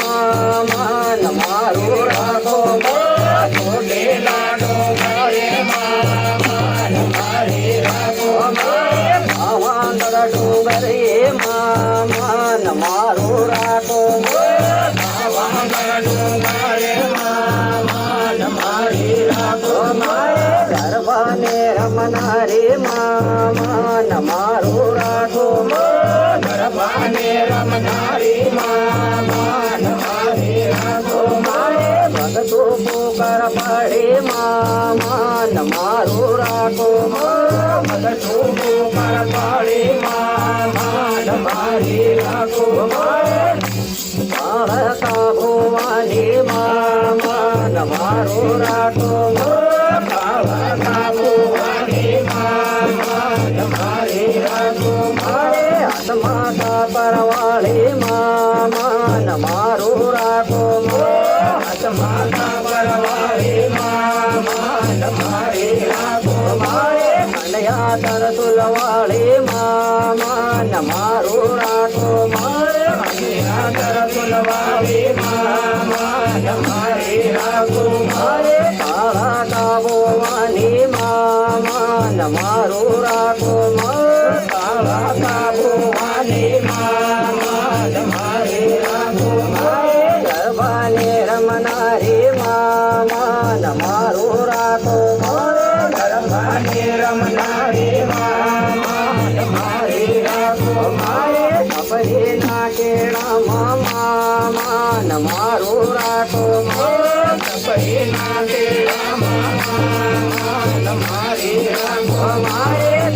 માન મારું રાખો ચોટીલા ડુંગરે માન મારી રાખો ભાવનગર ડુંગરે માન મારું રાખો ભાવનગર ડુંગરે માન મારી રાખો ગરબાને રમનારી માન મારું રાખો ગરબાને રમનારી માન મારી રાખો ભગતો પોકર પાડી માન મારું રાખો ભગતો પોકર પાડી માન મારી રાખો કાળકા ભુવાની માન મારું રાખો કાળકા ભુવાની માન મારી રાખો આત્માતા પરવાળી માન મારું રાખો આત્માતા પરવાળી માન મારી રાખો કનૈયા તરતુલવાળી માન મારું રાખો કનૈયા તરતુલવાળી માન મારી રાખો કાળા કાબુવાની માન મારું રાખો કાળા કાબુવાની માન મારી રાખો ગરબાને રમનારી માન મારું રાખો ગરબાને રમનારી માન મારી રાખો કપડીના કેળામાં માન મારું રાખો કપડીના કેળામાં માન મારી રાખો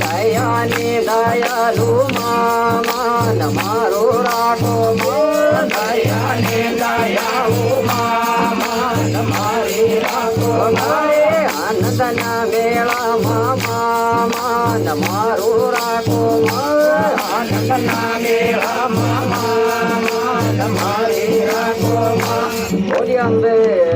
દયાને દયાલુ માન મારું રાખો દયાને દયાળુ માન મારી રાખો આનંદના મેળામાં માન મારું રાખો આનંદના મેળામાં માન મારી રાખો બોલી અંબે